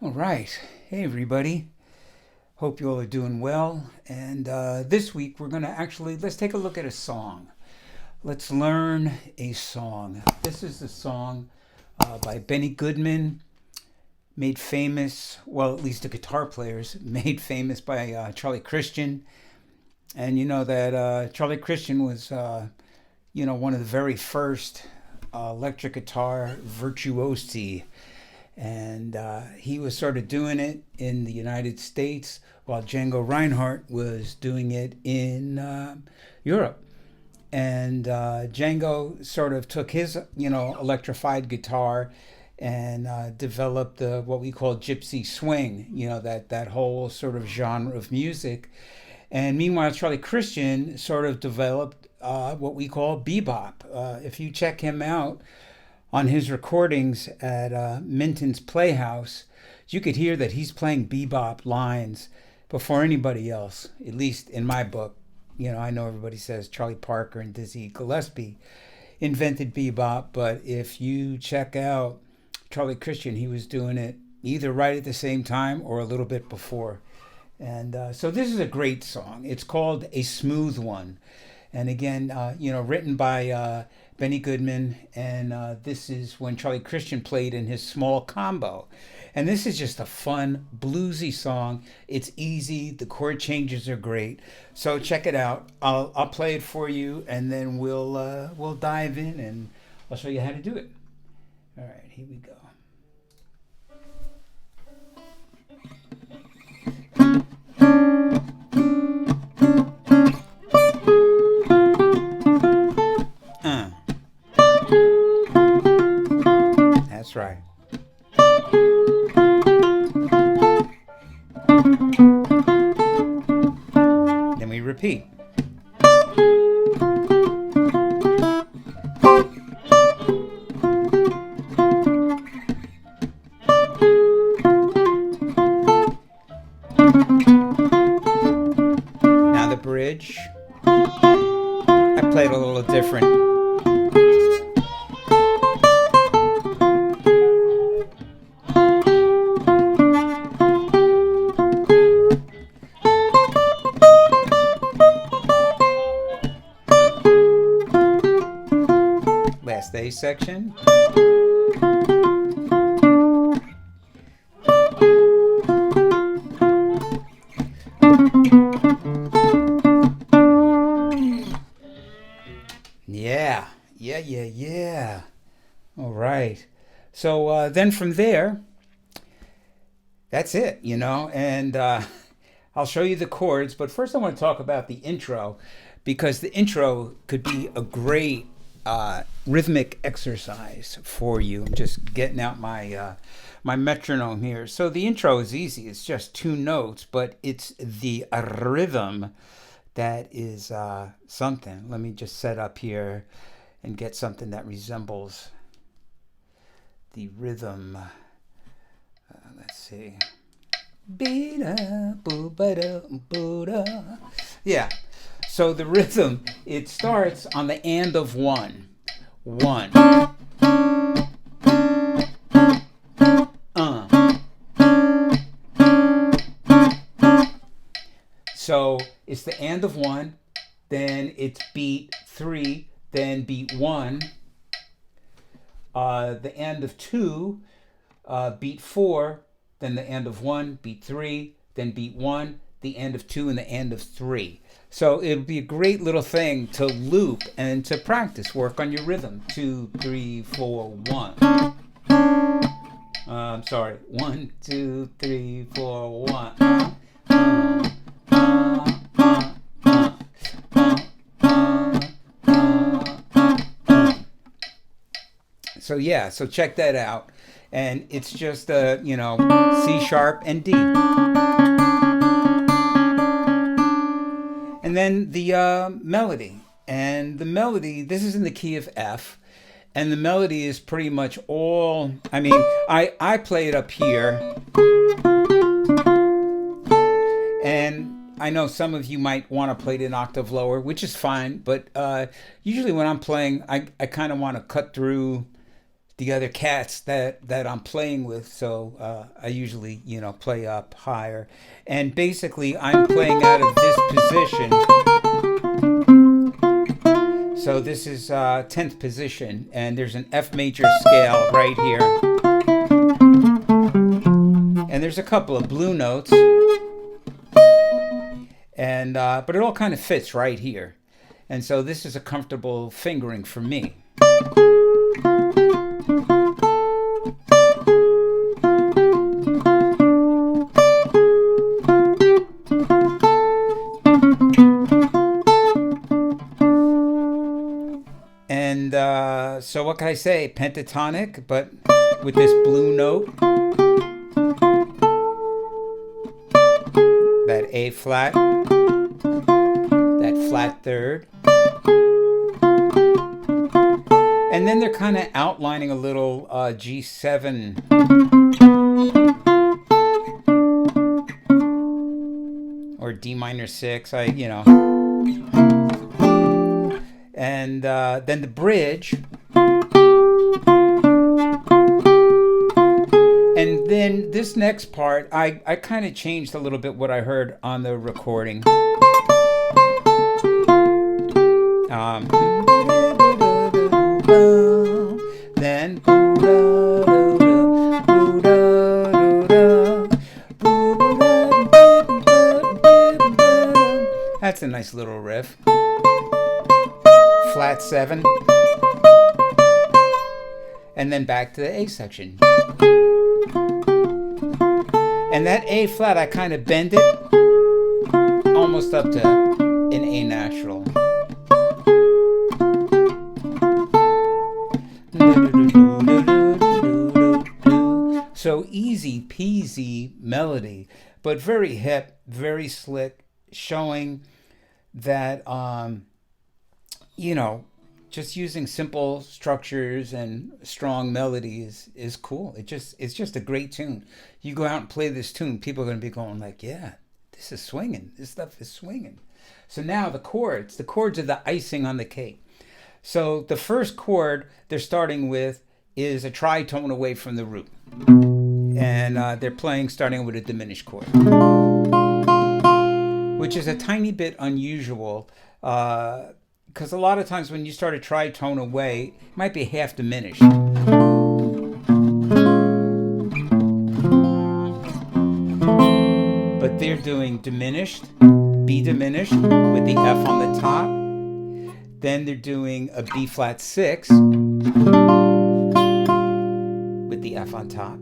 All right. Hey, everybody. Hope you all are doing well. And this week we're going to let's take a look at a song. Let's learn a song. This is the song by Benny Goodman, made famous, well, at least the guitar players, made famous by Charlie Christian. And you know that Charlie Christian was, one of the very first electric guitar virtuosi, and he was sort of doing it in the United States while Django Reinhardt was doing it in Europe. And Django sort of took his, electrified guitar and developed what we call gypsy swing, that whole sort of genre of music. And meanwhile, Charlie Christian sort of developed what we call bebop. If you check him out on his recordings at Minton's Playhouse, you could hear that he's playing bebop lines before anybody else, at least in my book. I know everybody says Charlie Parker and Dizzy Gillespie invented bebop, but if you check out Charlie Christian, he was doing it either right at the same time or a little bit before. And so this is a great song. It's called A Smooth One. And again, written by Benny Goodman. And this is when Charlie Christian played in his small combo. And this is just a fun, bluesy song. It's easy. The chord changes are great. So check it out. I'll play it for you, and then we'll dive in, and I'll show you how to do it. All right, here we go. That's right. Then we repeat. Now the bridge. I played a little different. Last A section. Yeah. All right. So then from there, that's it, and I'll show you the chords. But first I want to talk about the intro, because the intro could be a great rhythmic exercise for you. I'm just getting out my metronome here. So the intro is easy. It's just two notes, but it's the rhythm that is something. Let me just set up here and get something that resembles the rhythm. Let's see. Yeah. So the rhythm, it starts on the and of one. One. So it's the and of one, then it's beat 3, then beat 1. The and of 2, beat 4, then the and of 1, beat 3, then beat 1, the end of 2, and the end of 3. So it'll be a great little thing to loop and to practice, work on your rhythm. 2, 3, 4, 1. I'm sorry. 1, 2, 3, 4, 1. So yeah, so check that out. And it's just C sharp and D. And then the melody. And the melody, this is in the key of F. And the melody is pretty much all, I play it up here. And I know some of you might want to play it an octave lower, which is fine. But usually when I'm playing, I kind of want to cut through the other cats that I'm playing with. So I usually, play up higher. And basically, I'm playing out of this position. So this is 10th position, and there's an F major scale right here. And there's a couple of blue notes. And but it all kind of fits right here. And so this is a comfortable fingering for me. And so what can I say? Pentatonic, but with this blue note. That A flat. That flat third. And then they're kind of outlining a little G7. Or D minor 6, And then the bridge. And then this next part, I kind of changed a little bit what I heard on the recording. Then that's a nice little riff. Flat 7, and then back to the A section. And that A flat, I kind of bend it almost up to an A natural. So easy peasy melody, but very hip, very slick, showing that just using simple structures and strong melodies is cool. It's just a great tune. You go out and play this tune, people are going to be going like, yeah, this is swinging. This stuff is swinging. So now the chords are the icing on the cake. So the first chord they're starting with is a tritone away from the root. And they're playing starting with a diminished chord, which is a tiny bit unusual. Because a lot of times when you start a tritone away, it might be half diminished. But they're doing diminished, B diminished with the F on the top. Then they're doing a B flat 6 with the F on top.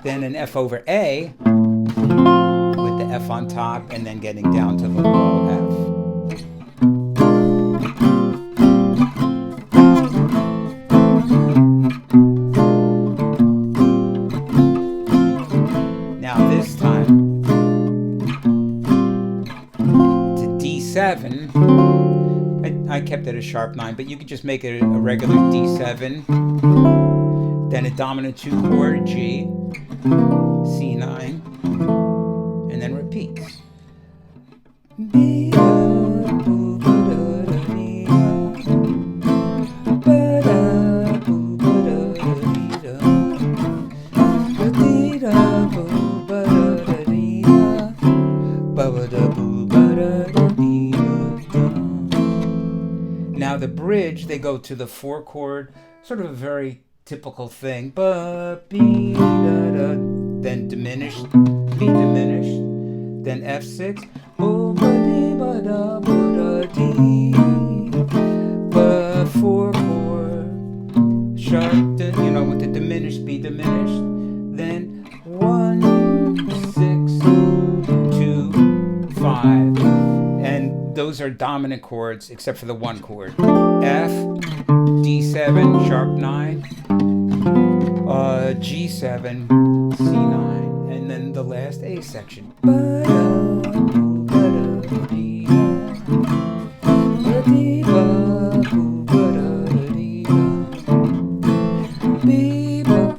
Then an F over A with the F on top, and then getting down to the low F. I kept it a sharp 9, but you could just make it a regular D7, then a dominant 2 chord G, C9, and then repeats. Now the bridge, they go to the 4 chord, sort of a very typical thing. Then diminished, B diminished, then F6, 4 chord, sharp, with the diminished, B diminished, then 1, 6, 2, 5. And those are dominant chords except for the 1 chord. F, D7, sharp 9, G7, C9, and then the last A section.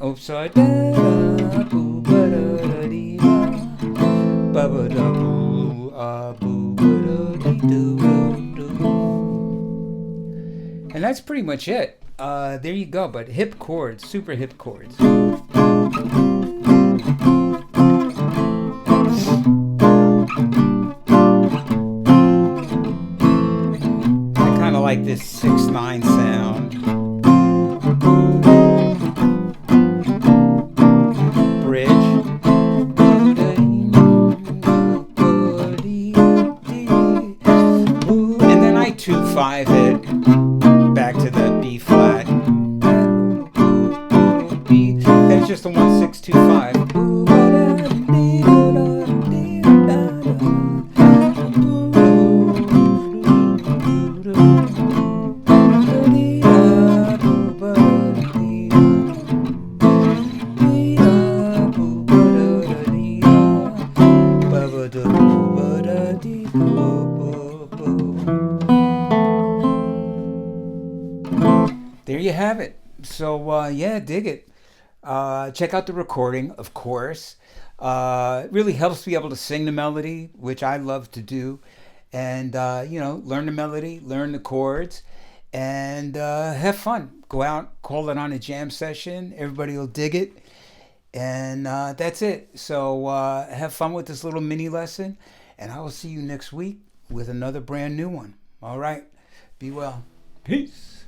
Oh, sorry. And that's pretty much it. There you go, but hip chords, super hip chords. I kind of like this 6/9 sound. Bridge. And then I 2/5 it back to the B flat. Then it's just a 1/6 2/5. There you have it. So yeah, dig it. Check out the recording, of course. It really helps to be able to sing the melody, which I love to do, and learn the melody, learn the chords, and have fun. Go out, call it on a jam session. Everybody will dig it, and that's it. So have fun with this little mini lesson, and I will see you next week with another brand new one. All right, be well. Peace.